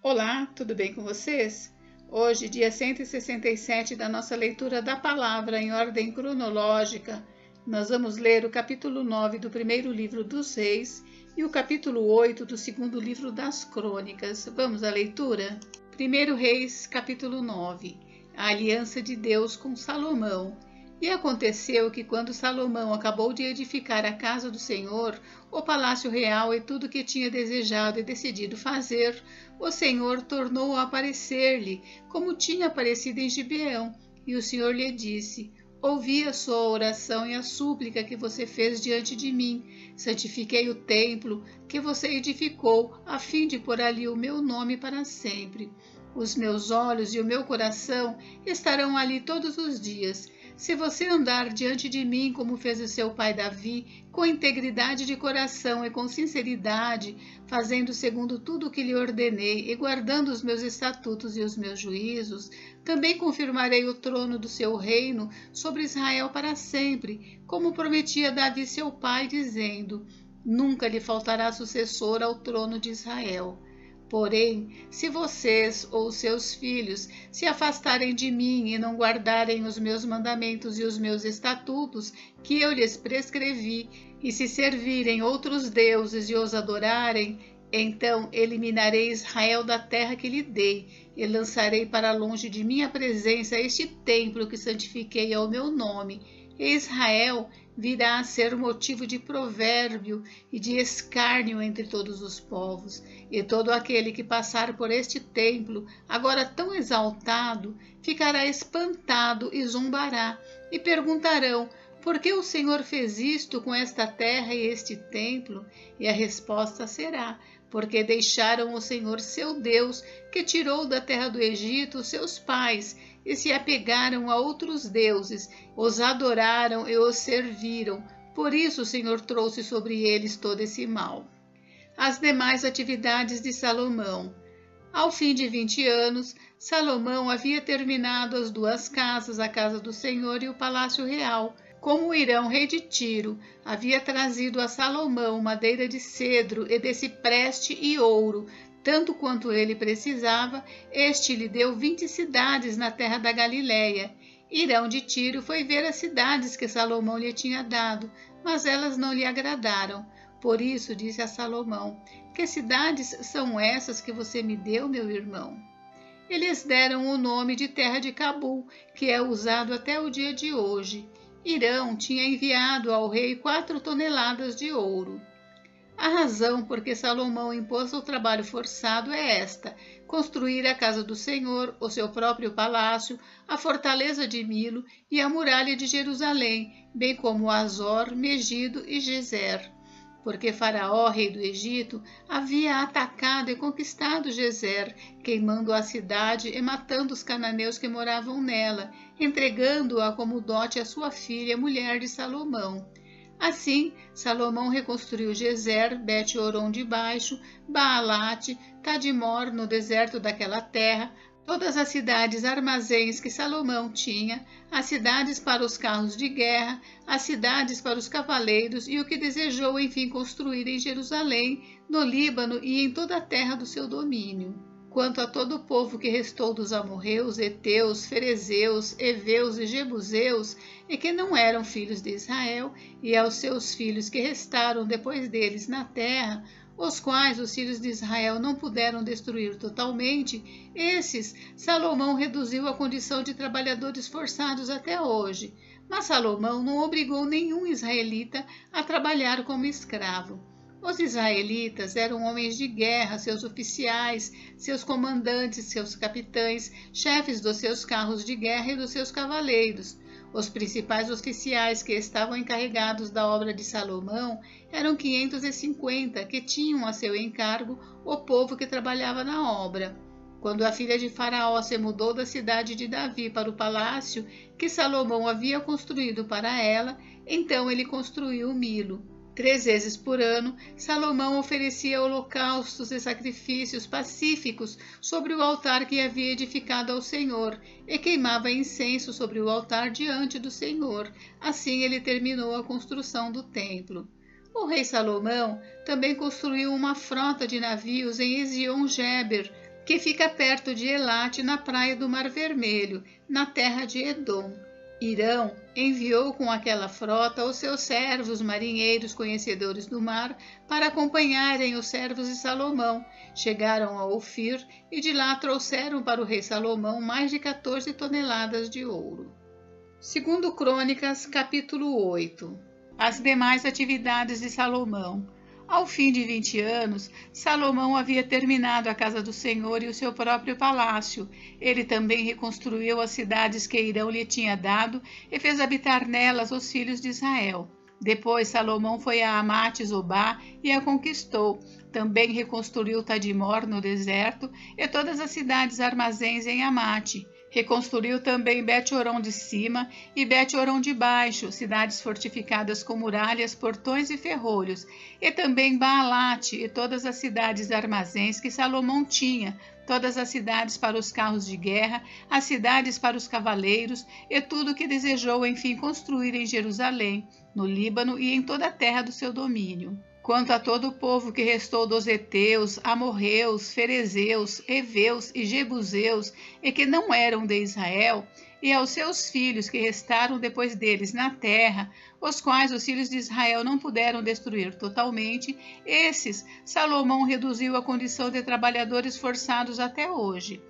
Olá, tudo bem com vocês? Hoje, dia 167 da nossa leitura da palavra em ordem cronológica, nós vamos ler o capítulo 9 do primeiro livro dos Reis e o capítulo 8 do segundo livro das Crônicas. Vamos à leitura? 1 Reis, capítulo 9. A aliança de Deus com Salomão. E aconteceu que quando Salomão acabou de edificar a casa do Senhor, o palácio real e tudo o que tinha desejado e decidido fazer, o Senhor tornou a aparecer-lhe, como tinha aparecido em Gibeão, e o Senhor lhe disse: ouvi a sua oração e a súplica que você fez diante de mim. Santifiquei o templo que você edificou, a fim de pôr ali o meu nome para sempre. Os meus olhos e o meu coração estarão ali todos os dias. Se você andar diante de mim como fez o seu pai Davi, com integridade de coração e com sinceridade, fazendo segundo tudo o que lhe ordenei e guardando os meus estatutos e os meus juízos, também confirmarei o trono do seu reino sobre Israel para sempre, como prometi a Davi seu pai, dizendo: nunca lhe faltará sucessor ao trono de Israel. Porém, se vocês ou seus filhos se afastarem de mim e não guardarem os meus mandamentos e os meus estatutos que eu lhes prescrevi, e se servirem outros deuses e os adorarem, então eliminarei Israel da terra que lhe dei, e lançarei para longe de minha presença este templo que santifiquei ao meu nome, e Israel virá a ser motivo de provérbio e de escárnio entre todos os povos, e todo aquele que passar por este templo, agora tão exaltado, ficará espantado e zombará, e perguntarão: por que o Senhor fez isto com esta terra e este templo? E a resposta será: porque deixaram o Senhor seu Deus, que tirou da terra do Egito seus pais, e se apegaram a outros deuses, os adoraram e os serviram. Por isso o Senhor trouxe sobre eles todo esse mal. As demais atividades de Salomão. Ao fim de 20 anos, Salomão havia terminado as duas casas, a casa do Senhor e o palácio real. Como Irão, rei de Tiro, havia trazido a Salomão madeira de cedro e de cipreste e ouro, tanto quanto ele precisava, este lhe deu 20 cidades na terra da Galileia. Irão de Tiro foi ver as cidades que Salomão lhe tinha dado, mas elas não lhe agradaram. Por isso disse a Salomão: que cidades são essas que você me deu, meu irmão? Eles deram o nome de terra de Cabul, que é usado até o dia de hoje. Irão tinha enviado ao rei 4 toneladas de ouro. A razão por que Salomão impôs o trabalho forçado é esta: construir a casa do Senhor, o seu próprio palácio, a fortaleza de Milo e a muralha de Jerusalém, bem como Azor, Megido e Gezer. Porque Faraó, rei do Egito, havia atacado e conquistado Gezer, queimando a cidade e matando os cananeus que moravam nela, entregando-a como dote à sua filha, mulher de Salomão. Assim, Salomão reconstruiu Gezer, Bet-Horon de Baixo, Baalate, Tadmor no deserto daquela terra, todas as cidades armazéns que Salomão tinha, as cidades para os carros de guerra, as cidades para os cavaleiros e o que desejou enfim construir em Jerusalém, no Líbano e em toda a terra do seu domínio. Quanto a todo o povo que restou dos amorreus, heteus, ferezeus, heveus e jebuseus, e que não eram filhos de Israel, e aos seus filhos que restaram depois deles na terra, os quais os filhos de Israel não puderam destruir totalmente, esses Salomão reduziu à condição de trabalhadores forçados até hoje. Mas Salomão não obrigou nenhum israelita a trabalhar como escravo. Os israelitas eram homens de guerra, seus oficiais, seus comandantes, seus capitães, chefes dos seus carros de guerra e dos seus cavaleiros. Os principais oficiais que estavam encarregados da obra de Salomão eram 550, que tinham a seu encargo o povo que trabalhava na obra. Quando a filha de Faraó se mudou da cidade de Davi para o palácio que Salomão havia construído para ela, então ele construiu Milo. 3 vezes por ano, Salomão oferecia holocaustos e sacrifícios pacíficos sobre o altar que havia edificado ao Senhor, e queimava incenso sobre o altar diante do Senhor. Assim ele terminou a construção do templo. O rei Salomão também construiu uma frota de navios em Ezion-Geber, que fica perto de Elate, na praia do Mar Vermelho, na terra de Edom. Hirão enviou com aquela frota os seus servos marinheiros conhecedores do mar para acompanharem os servos de Salomão. Chegaram a Ofir e de lá trouxeram para o rei Salomão mais de 14 toneladas de ouro. Segundo Crônicas, capítulo 8. As demais atividades de Salomão. Ao fim de 20 anos, Salomão havia terminado a casa do Senhor e o seu próprio palácio. Ele também reconstruiu as cidades que Hirão lhe tinha dado e fez habitar nelas os filhos de Israel. Depois Salomão foi a Amate-Zobá e a conquistou. Também reconstruiu Tadmor no deserto e todas as cidades armazéns em Amate. Reconstruiu também Bet-Horon de cima e Bet-Horon de baixo, cidades fortificadas com muralhas, portões e ferrolhos, e também Baalate e todas as cidades armazéns que Salomão tinha, todas as cidades para os carros de guerra, as cidades para os cavaleiros e tudo o que desejou enfim construir em Jerusalém, no Líbano e em toda a terra do seu domínio. Quanto a todo o povo que restou dos heteus, amorreus, ferezeus, heveus e jebuseus, e que não eram de Israel, e aos seus filhos que restaram depois deles na terra, os quais os filhos de Israel não puderam destruir totalmente, esses Salomão reduziu à condição de trabalhadores forçados até hoje.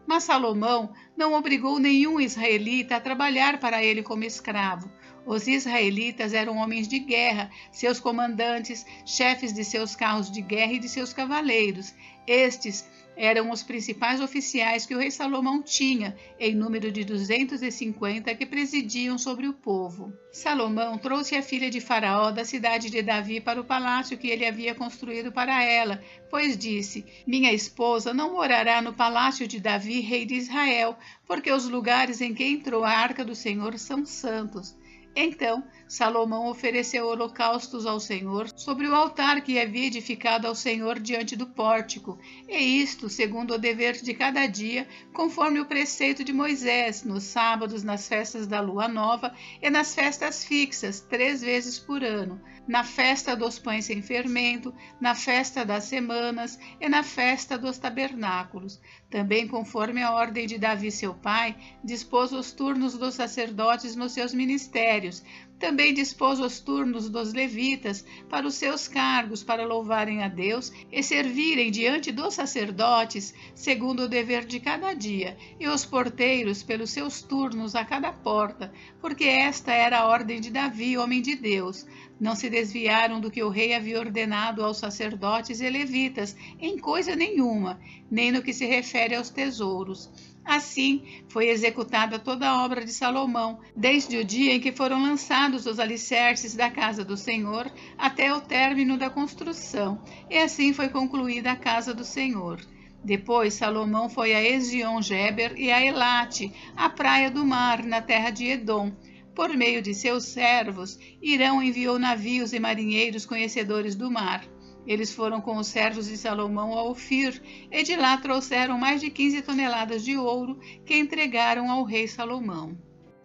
Mas Salomão não obrigou nenhum israelita a trabalhar para ele como escravo. Os israelitas eram homens de guerra, seus comandantes, chefes de seus carros de guerra e de seus cavaleiros. Estes eram os principais oficiais que o rei Salomão tinha, em número de 250, que presidiam sobre o povo. Salomão trouxe a filha de Faraó da cidade de Davi para o palácio que ele havia construído para ela, pois disse: minha esposa não morará no palácio de Davi, rei de Israel, porque os lugares em que entrou a arca do Senhor são santos. Então Salomão ofereceu holocaustos ao Senhor sobre o altar que havia edificado ao Senhor diante do pórtico, e isto segundo o dever de cada dia, conforme o preceito de Moisés, nos sábados, nas festas da lua nova e nas festas fixas, 3 vezes por ano, na festa dos pães sem fermento, na festa das semanas e na festa dos tabernáculos. Também, conforme a ordem de Davi seu pai, dispôs os turnos dos sacerdotes nos seus ministérios. Também dispôs os turnos dos levitas para os seus cargos, para louvarem a Deus e servirem diante dos sacerdotes, segundo o dever de cada dia, e os porteiros pelos seus turnos a cada porta, porque esta era a ordem de Davi, homem de Deus. Não se desviaram do que o rei havia ordenado aos sacerdotes e levitas, em coisa nenhuma, nem no que se refere aos tesouros. Assim foi executada toda a obra de Salomão, desde o dia em que foram lançados os alicerces da casa do Senhor até o término da construção, e assim foi concluída a casa do Senhor. Depois Salomão foi a Ezion-Geber e a Elate, a praia do mar, na terra de Edom. Por meio de seus servos, Hirão enviou navios e marinheiros conhecedores do mar. Eles foram com os servos de Salomão a Ofir, e de lá trouxeram mais de 15 toneladas de ouro que entregaram ao rei Salomão.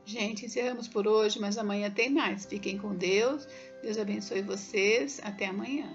Gente, encerramos por hoje, mas amanhã tem mais. Fiquem com Deus. Deus abençoe vocês. Até amanhã.